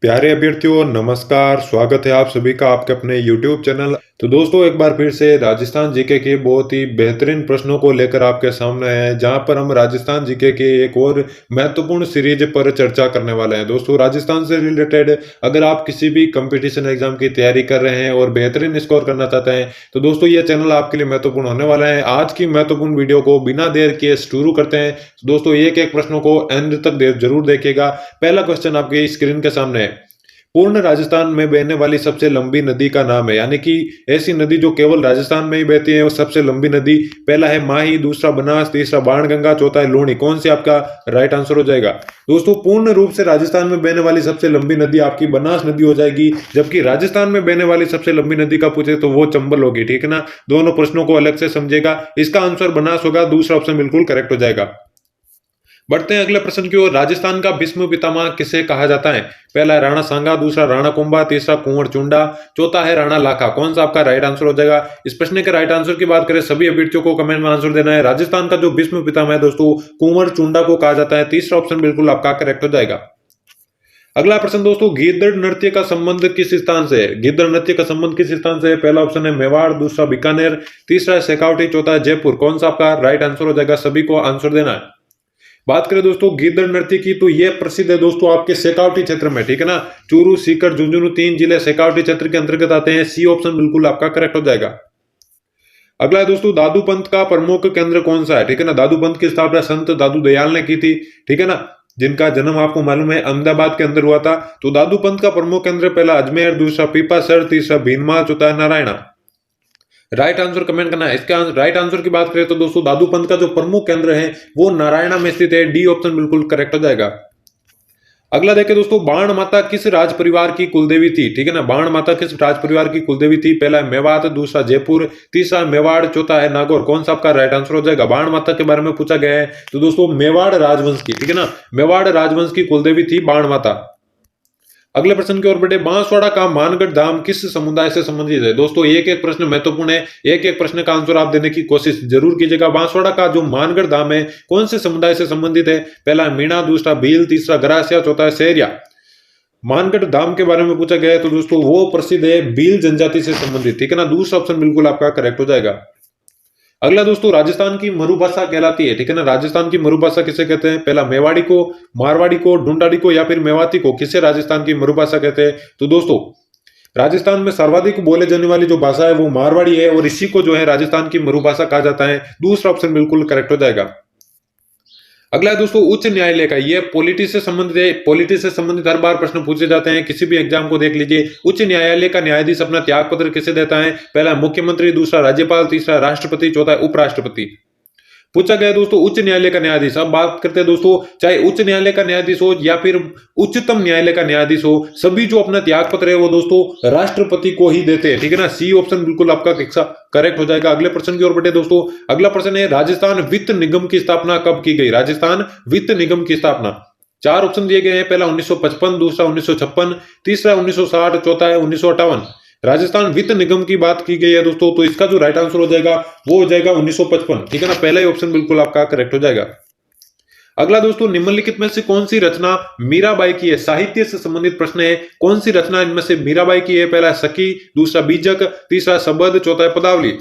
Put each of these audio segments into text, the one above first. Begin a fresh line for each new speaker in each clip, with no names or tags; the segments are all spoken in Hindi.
प्यारे अभ्यर्थियों नमस्कार। स्वागत है आप सभी का आपके अपने YouTube चैनल। तो दोस्तों एक बार फिर से राजस्थान जीके के बहुत ही बेहतरीन प्रश्नों को लेकर आपके सामने आए हैं, जहां पर हम राजस्थान जीके के एक और महत्वपूर्ण सीरीज पर चर्चा करने वाले हैं। दोस्तों राजस्थान से रिलेटेड अगर आप किसी भी कंपटीशन एग्जाम की तैयारी कर रहे हैं और बेहतरीन स्कोर करना चाहते हैं तो दोस्तों ये चैनल आपके लिए महत्वपूर्ण होने वाला है। आज की महत्वपूर्ण वीडियो को बिना देर किए शुरू करते हैं। दोस्तों एक एक प्रश्नों को एंड तक जरूर देखिएगा। पहला क्वेश्चन आपकी स्क्रीन के सामने है। पूर्ण राजस्थान में बहने वाली सबसे लंबी नदी का नाम है, यानी कि ऐसी नदी जो केवल राजस्थान में ही बहती है वो सबसे लंबी नदी। पहला है माही, दूसरा बनास, तीसरा बाणगंगा, चौथा है लूणी। कौन सी आपका राइट आंसर हो जाएगा? दोस्तों पूर्ण रूप से राजस्थान में बहने वाली सबसे लंबी नदी आपकी बनास नदी हो जाएगी, जबकि राजस्थान में बहने वाली सबसे लंबी नदी का पूछे तो वो चंबल होगी। ठीक है ना, दोनों प्रश्नों को अलग से समझेगा। इसका आंसर बनास होगा, दूसरा ऑप्शन बिल्कुल करेक्ट हो जाएगा। बढ़ते हैं अगले प्रश्न की ओर। राजस्थान का भीष्म पितामह किसे कहा जाता है? पहला है राणा सांगा, दूसरा राणा कुंभा, तीसरा कुंवर चुंडा, चौथा है राणा लाखा। कौन सा आपका राइट आंसर हो जाएगा? इस प्रश्न के राइट आंसर की बात करें सभी अभ्यर्थियों को कमेंट में आंसर देना है। राजस्थान का जो भीष्म पितामह है दोस्तों कुंवर चुंडा को कहा जाता है। तीसरा ऑप्शन बिल्कुल आपका करेक्ट हो जाएगा। अगला प्रश्न दोस्तों, गीदड़ नृत्य का संबंध किस स्थान से है? गीदड़ नृत्य का संबंध किस स्थान से है? पहला ऑप्शन है मेवाड़, दूसरा बीकानेर, तीसरा है शेखावटी, चौथा है जयपुर। कौन सा आपका राइट आंसर हो जाएगा? सभी को आंसर देना है। बात करें दोस्तों गीदड़ नृत्य की तो ये प्रसिद्ध है दोस्तों आपके शेखावटी क्षेत्र में। ठीक है ना, चूरू, सीकर, झुंझुनू तीन जिले शेखावटी क्षेत्र के अंतर्गत आते हैं। सी ऑप्शन बिल्कुल आपका करेक्ट हो जाएगा। अगला है दोस्तों, दादू पंथ का प्रमुख केंद्र कौन सा है? ठीक है ना, दादू पंथ की स्थापना संत दादू दयाल ने की थी। ठीक है ना, जिनका जन्म आपको मालूम है अहमदाबाद के अंदर हुआ था। तो दादू पंथ का प्रमुख केंद्र पहला अजमेर, दूसरा पीपासर, तीसरा भीनमाल, चौथा नारायणा। राइट आंसर कमेंट करना है। इसका राइट आंसर की बात करें तो दोस्तों दादू पंथ का जो प्रमुख केंद्र है वो नारायणा में स्थित है। डी ऑप्शन बिल्कुल करेक्ट हो जाएगा। अगला देखें दोस्तों, बाण माता किस राज परिवार की कुलदेवी थी? ठीक है ना, बाण माता किस राज परिवार की कुलदेवी थी? पहला है मेवात, दूसरा जयपुर, तीसरा मेवाड़, चौथा है नागौर। कौन सा आपका राइट आंसर हो जाएगा? बाण माता के बारे में पूछा गया है तो दोस्तों मेवाड़ राजवंश की, ठीक है ना, मेवाड़ राजवंश की कुलदेवी थी बाण माता। अगले प्रश्न की ओर बढ़े। बांसवाड़ा का मानगढ़ धाम किस समुदाय से संबंधित है? दोस्तों एक एक प्रश्न महत्वपूर्ण है, एक एक प्रश्न का आंसर आप देने की कोशिश जरूर कीजिएगा। बांसवाड़ा का जो मानगढ़ धाम है कौन से समुदाय से संबंधित है? पहला है मीणा, दूसरा भील, तीसरा गरासिया, चौथा है सहरिया। मानगढ़ धाम के बारे में पूछा गया है तो दोस्तों वो प्रसिद्ध है भील जनजाति से संबंधित। ठीक है ना, दूसरा ऑप्शन बिल्कुल आपका करेक्ट हो जाएगा। अगला दोस्तों, राजस्थान की मरुभाषा कहलाती है। ठीक है ना, राजस्थान की मरुभाषा किसे कहते हैं? पहला मेवाड़ी को, मारवाड़ी को, ढूंढाड़ी को या फिर मेवाती को। किसे राजस्थान की मरुभाषा कहते हैं? तो दोस्तों राजस्थान में सर्वाधिक बोले जाने वाली जो भाषा है वो मारवाड़ी है और इसी को जो है राजस्थान की मरुभाषा कहा जाता है। दूसरा ऑप्शन बिल्कुल करेक्ट हो जाएगा। अगला है दोस्तों, उच्च न्यायालय का, ये पॉलिटी से संबंधित है। पॉलिटी से संबंधित हर बार प्रश्न पूछे जाते हैं, किसी भी एग्जाम को देख लीजिए। उच्च न्यायालय का न्यायाधीश अपना त्याग पत्र किसे देता है? पहला मुख्यमंत्री, दूसरा राज्यपाल, तीसरा राष्ट्रपति, चौथा उपराष्ट्रपति। पूछा गया दोस्तों उच्च न्यायालय का न्यायाधीश। अब बात करते हैं दोस्तों, चाहे उच्च न्यायालय का न्यायाधीश हो या फिर उच्चतम न्यायालय का न्यायाधीश हो, सभी जो अपना त्याग पत्र है वो दोस्तों राष्ट्रपति को ही देते हैं। ठीक है ना, सी ऑप्शन बिल्कुल आपका करेक्ट हो जाएगा। अगले प्रश्न की ओर बढ़े दोस्तों। अगला प्रश्न है, राजस्थान वित्त निगम की स्थापना कब की गई? राजस्थान वित्त निगम की स्थापना, चार ऑप्शन दिए गए हैं। पहला 1955, दूसरा 1956, तीसरा 1960, चौथा है 1958। राजस्थान वित्त निगम की बात की गई है दोस्तों तो इसका जो राइट आंसर हो जाएगा वो हो जाएगा 1955। ठीक है ना, पहला ही ऑप्शन बिल्कुल आपका करेक्ट हो जाएगा। अगला दोस्तों, निम्नलिखित में से कौन सी रचना मीराबाई की है? साहित्य से संबंधित प्रश्न है। कौन सी रचना इनमें से मीराबाई की है? पहला सखी, दूसरा बीजक, तीसरा शबद, चौथा है पदावली।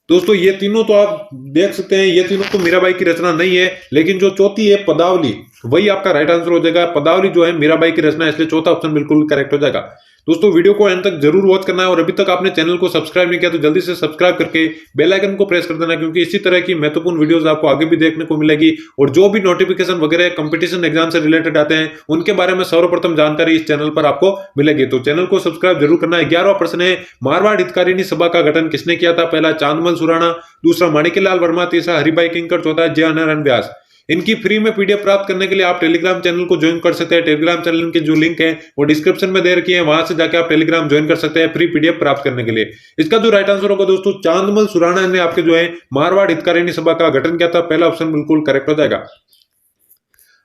दोस्तों ये तीनों तो आप देख सकते हैं, ये तीनों तो मीराबाई की रचना नहीं है, लेकिन जो चौथी है पदावली वही आपका राइट आंसर हो जाएगा। पदावली जो है मीराबाई की रचना है, इसलिए चौथा ऑप्शन बिल्कुल करेक्ट हो जाएगा। दोस्तों वीडियो को अंत तक जरूर वॉच करना है और अभी तक आपने चैनल को सब्सक्राइब नहीं किया तो जल्दी से सब्सक्राइब करके बेल आइकन को प्रेस कर देना, क्योंकि इसी तरह की महत्वपूर्ण वीडियोस आपको आगे भी देखने को मिलेगी। और जो भी नोटिफिकेशन वगैरह कंपटीशन एग्जाम से रिलेटेड आते हैं उनके बारे में सर्वप्रथम जानकारी इस चैनल पर आपको मिलेगी। तो चैनल को सब्सक्राइब जरूर करना है। 11वां प्रश्न है, मारवाड़ हितकारिणी सभा का गठन किसने किया था? पहला चांदमल सुराणा, दूसरा माणिक्यलाल वर्मा, तीसरा हरिभाई किंकर, चौथा जयनारायण व्यास। इनकी फ्री में पीडीएफ प्राप्त करने के लिए आप टेलीग्राम चैनल को ज्वाइन कर सकते हैं। टेलीग्राम चैनल की जो लिंक है वो डिस्क्रिप्शन में दे रखी है, वहां से जाकर आप टेलीग्राम ज्वाइन कर सकते हैं फ्री पीडीएफ प्राप्त करने के लिए। इसका जो राइट आंसर होगा दोस्तों, चांदमल सुराणा ने आपके जो है मारवाड़ हितकारिणी सभा का गठन किया था। पहला ऑप्शन बिल्कुल करेक्ट हो जाएगा।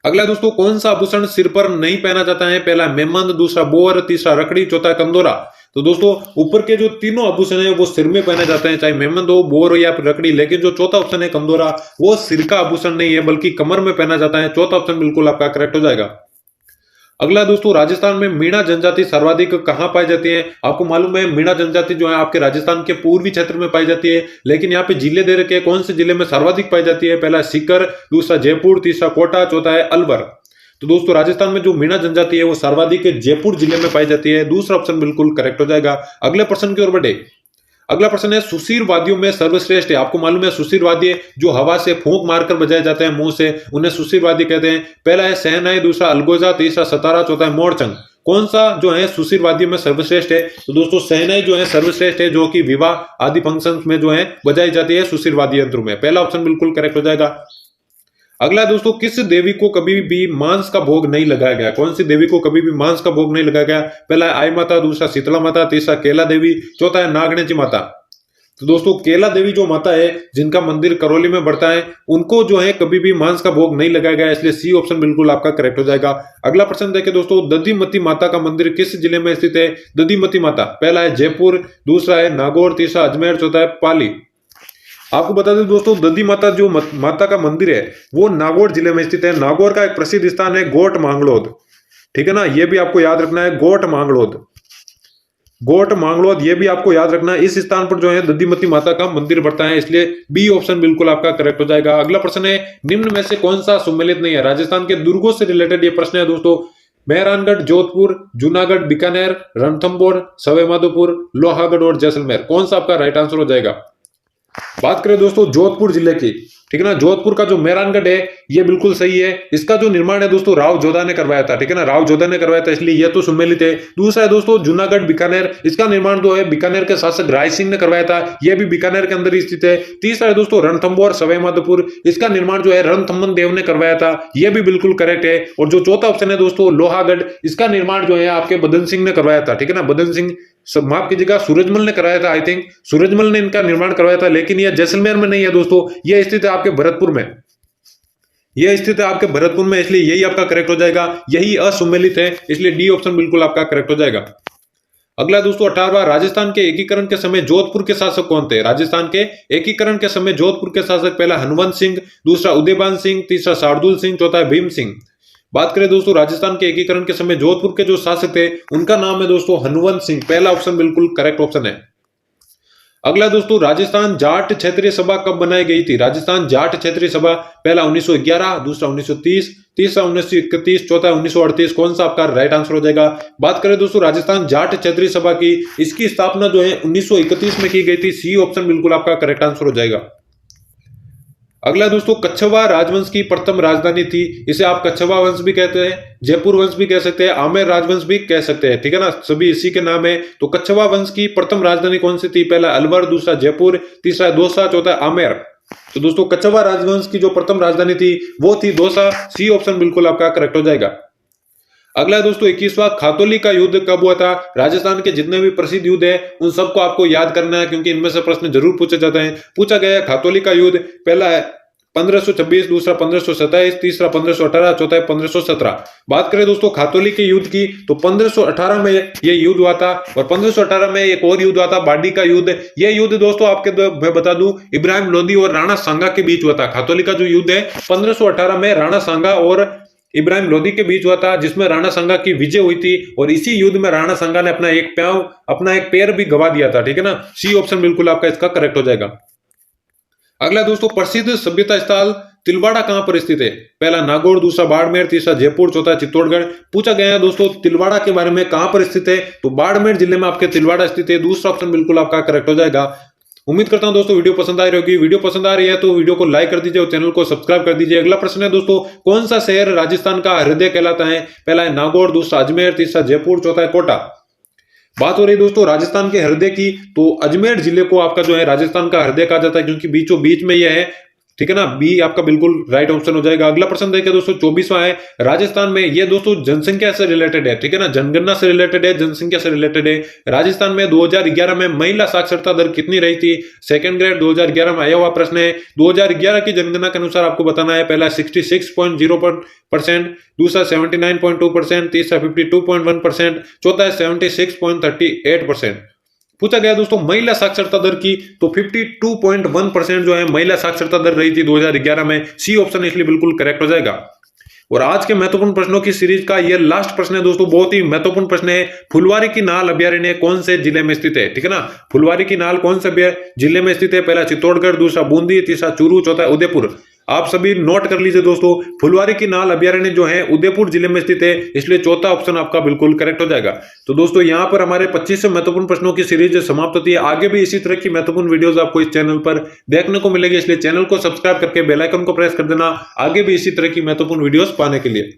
अगला दोस्तों, कौन सा आभूषण सिर पर नहीं पहना जाता है? पहला मेमंद, दूसरा बोर, तीसरा रकड़ी, चौथा कंदोरा। तो दोस्तों ऊपर के जो तीनों आभूषण है वो सिर में पहने जाते हैं, चाहे मेमंद हो, बोर हो या फिर रकड़ी। लेकिन जो चौथा ऑप्शन है कंदोरा, वो सिर का आभूषण नहीं है बल्कि कमर में पहना जाता है। चौथा ऑप्शन बिल्कुल आपका करेक्ट हो जाएगा। अगला दोस्तों, राजस्थान में मीणा जनजाति सर्वाधिक कहाँ पाई जाती है? आपको मालूम है मीणा जनजाति जो है आपके राजस्थान के पूर्वी क्षेत्र में पाई जाती है, लेकिन यहाँ पे जिले दे रखे हैं, कौन से जिले में सर्वाधिक पाई जाती है? पहला सीकर, दूसरा जयपुर, तीसरा कोटा, चौथा है अलवर। तो दोस्तों, राजस्थान में जो मीणा जनजाति है वो सर्वाधिक जयपुर जिले में पाई जाती है। दूसरा ऑप्शन बिल्कुल करेक्ट हो जाएगा। अगले प्रश्न की ओर बढ़े। अगला प्रश्न है, सुशीर वाद्यों में सर्वश्रेष्ठ है? आपको मालूम है सुशीर वाद्य जो हवा से फूंक मारकर बजाए जाते हैं मुंह से, उन्हें सुशीर वाद्य कहते हैं। पहला है शहनाई, दूसरा अलगोजा, तीसरा सतारा, चौथा है मोरचंग। कौन सा जो है सुशीर वाद्य में सर्वश्रेष्ठ है? तो दोस्तों, शहनाई जो है सर्वश्रेष्ठ है, जो कि विवाह आदि फंक्शन में जो है बजाई जाती है सुशीर वाद्य यंत्रों में। पहला ऑप्शन बिल्कुल करेक्ट हो जाएगा। अगला दोस्तों, किस देवी को कभी भी मांस का भोग नहीं लगाया गया? कौन सी देवी को कभी भी मांस का भोग नहीं लगाया गया? पहला है आई माता, दूसरा शीतला माता, तीसरा केला देवी, चौथा है नागणेची माता। तो दोस्तों, केला देवी जो माता है जिनका मंदिर करौली में बढ़ता है, उनको जो है कभी भी मांस का भोग नहीं लगाया गया, इसलिए सी ऑप्शन बिल्कुल आपका करेक्ट हो जाएगा। अगला प्रश्न देखें दोस्तों, दधिमती माता का मंदिर किस जिले में स्थित है? दधिमती माता, पहला है जयपुर, दूसरा है नागौर, तीसरा अजमेर, चौथा है पाली। आपको बता दें दोस्तों, दधी माता जो माता का मंदिर है वो नागौर जिले में स्थित है। नागौर का एक प्रसिद्ध स्थान है गोट मांगलोद, ठीक है ना, ये भी आपको याद रखना है, गोट मांगलोद। गोट मांगलोद ये भी आपको याद रखना है। इस स्थान पर जो है दधिमती माता का मंदिर बढ़ता है, इसलिए बी ऑप्शन बिल्कुल आपका करेक्ट हो जाएगा। अगला प्रश्न है, निम्न में से कौन सा सुमेलित नहीं है? राजस्थान के दुर्गों से रिलेटेड ये प्रश्न है दोस्तों। मेहरानगढ़, जोधपुर, जूनागढ़, बीकानेर, रणथंभौर, सवाईमाधोपुर, लोहागढ़ और जैसलमेर। कौन सा आपका राइट आंसर हो जाएगा? बात करें दोस्तों जोधपुर जिले की, ठीक है ना, जोधपुर का जो मेहरानगढ़ है ये बिल्कुल सही है। इसका जो निर्माण है दोस्तों राव जोधा ने करवाया था, ठीक है ना, राव जोधा ने करवाया था, इसलिए ये तो सुमेलित है। दूसरा है दोस्तों जुनागढ़ बीकानेर, इसका निर्माण जो है बीकानेर के शासक राय सिंह ने करवाया था, यह भी बीकानेर के अंदर ही स्थित है। तीसरा है दोस्तों रणथंभौर सवाईमाधोपुर, इसका निर्माण जो है रणथंभन देव ने करवाया था, यह भी बिल्कुल करेक्ट है। और जो चौथा ऑप्शन है दोस्तों लोहागढ़, इसका निर्माण जो है आपके बदन सिंह ने करवाया था, ठीक है ना, बदन सिंह, माफ कीजिएगा, सूरजमल ने कराया था, आई थिंक सूरजमल ने इनका निर्माण करवाया था, लेकिन यह जैसलमेर में नहीं है दोस्तों, यह स्थित है आपके भरतपुर में, यह स्थित है आपके भरतपुर में, इसलिए यही आपका करेक्ट हो जाएगा। यही असुमेलित है, इसलिए डी ऑप्शन बिल्कुल आपका करेक्ट हो जाएगा। अगला दोस्तों 18वां, राजस्थान के एकीकरण के समय जोधपुर के शासक कौन थे? राजस्थान के एकीकरण के समय जोधपुर के शासक, पहला हनुवंत सिंह, दूसरा उदयबान सिंह, तीसरा शार्दुल सिंह, चौथा भीम सिंह। बात करें दोस्तों राजस्थान के एकीकरण के समय जोधपुर के जो शासक थे उनका नाम है दोस्तों हनुवंत सिंह, पहला ऑप्शन बिल्कुल करेक्ट ऑप्शन है। अगला दोस्तों, राजस्थान जाट क्षेत्रीय सभा कब बनाई गई थी? राजस्थान जाट क्षेत्रीय सभा, पहला 1911, दूसरा 1930, तीसरा 1931, चौथा 1938। कौन सा आपका राइट आंसर हो जाएगा? बात करें दोस्तों राजस्थान जाट क्षेत्रीय सभा की, इसकी स्थापना जो है 1931 में की गई थी, सी ऑप्शन बिल्कुल आपका करेक्ट आंसर हो जाएगा। अगला दोस्तों, कच्छवा राजवंश की प्रथम राजधानी थी, इसे आप कच्छवा वंश भी कहते हैं, जयपुर वंश भी कह सकते हैं, आमेर राजवंश भी कह सकते हैं, ठीक है ना, सभी इसी के नाम है। तो कच्छवा वंश की प्रथम राजधानी कौन सी थी? पहला अलवर, दूसरा जयपुर, तीसरा दौसा, चौथा आमेर। तो दोस्तों कच्छवा राजवंश की जो प्रथम राजधानी थी वो थी दौसा, सी ऑप्शन बिल्कुल आपका करेक्ट हो जाएगा। अगला दोस्तों 21वां, खातौली का युद्ध कब हुआ था? राजस्थान के जितने भी प्रसिद्ध युद्ध है उन सबको आपको याद करना है, क्योंकि इनमें से प्रश्न जरूर पूछे जाते हैं। पूछा गया है खातौली का युद्ध, पहला है 1526, दूसरा 1527, तीसरा 1518, चौथा है 1517। बात करें दोस्तों खातौली के युद्ध की तो 1518 में ये युद्ध हुआ था, और 1518 में एक और युद्ध हुआ था बाडी का युद्ध। यह युद्ध दोस्तों आपके मैं बता दूं इब्राहिम लोदी और राणा सांगा के बीच हुआ था। खातौली का जो युद्ध है 1518 में राणा सांगा और इब्राहिम लोदी के बीच हुआ था, जिसमें राणा सांगा की विजय हुई थी, और इसी युद्ध में राणा सांगा ने अपना एक पैर भी गवा दिया था, ठीक है ना, सी ऑप्शन बिल्कुल आपका इसका करेक्ट हो जाएगा। अगला दोस्तों प्रसिद्ध सभ्यता स्थल तिलवाड़ा कहां पर स्थित है? पहला नागौर, दूसरा बाड़मेर, तीसरा जयपुर, चौथा चित्तौड़गढ़। पूछा गया है दोस्तों तिलवाड़ा के बारे में कहां पर स्थित है, तो बाड़मेर जिले में आपके तिलवाड़ा स्थित है, दूसरा ऑप्शन बिल्कुल आपका करेक्ट हो जाएगा। उम्मीद करता हूं दोस्तों वीडियो पसंद आ रही होगी। वीडियो पसंद आ रही है तो वीडियो को लाइक कर दीजिए और चैनल को सब्सक्राइब कर दीजिए। अगला प्रश्न है दोस्तों, कौन सा शहर राजस्थान का हृदय कहलाता है? पहला है नागौर, दूसरा अजमेर, तीसरा जयपुर, चौथा है कोटा। बात हो रही दोस्तों राजस्थान के हृदय की, तो अजमेर जिले को आपका जो है राजस्थान का हृदय कहा जाता है, क्योंकि बीचों बीच में यह है, ठीक है ना, बी आपका बिल्कुल राइट ऑप्शन हो जाएगा। अगला प्रश्न देखिए दोस्तों 24वां है, राजस्थान में ये दोस्तों जनसंख्या से रिलेटेड है, ठीक है ना, जनगणना से रिलेटेड है, जनसंख्या से रिलेटेड है। राजस्थान में 2011 में महिला साक्षरता दर कितनी रही थी? सेकंड ग्रेड 2011 में आया हुआ प्रश्न है। 2011 की जनगणना के अनुसार आपको बताना है, पहला 66.0%, दूसरा 79.2%, तीसरा 52.1%, चौथा है 76.38%। पूछा गया दोस्तों महिला साक्षरता दर की, तो 52.1% जो है महिला साक्षरता दर रही थी 2011 में, सी ऑप्शन इसलिए बिल्कुल करेक्ट हो जाएगा। और आज के महत्वपूर्ण प्रश्नों की सीरीज का ये लास्ट प्रश्न है दोस्तों, बहुत ही महत्वपूर्ण प्रश्न है। फुलवारी की नाल अभ्यारण्य कौन से जिले में स्थित है? ठीक है ना, फुलवारी की नाल कौन से जिले में स्थित है? पहला चित्तौड़गढ़, दूसरा बूंदी, तीसरा चूरू, चौथा उदयपुर। आप सभी नोट कर लीजिए दोस्तों, फुलवारी की नाल अभ्यारण्य जो है उदयपुर जिले में स्थित है, इसलिए चौथा ऑप्शन आपका बिल्कुल करेक्ट हो जाएगा। तो दोस्तों यहां पर हमारे 25 महत्वपूर्ण प्रश्नों की सीरीज समाप्त होती है। आगे भी इसी तरह की महत्वपूर्ण वीडियोस आपको इस चैनल पर देखने को मिलेगी, इसलिए चैनल को सब्सक्राइब करके बेल आइकन को प्रेस कर देना आगे भी इसी तरह की महत्वपूर्ण वीडियोस पाने के लिए।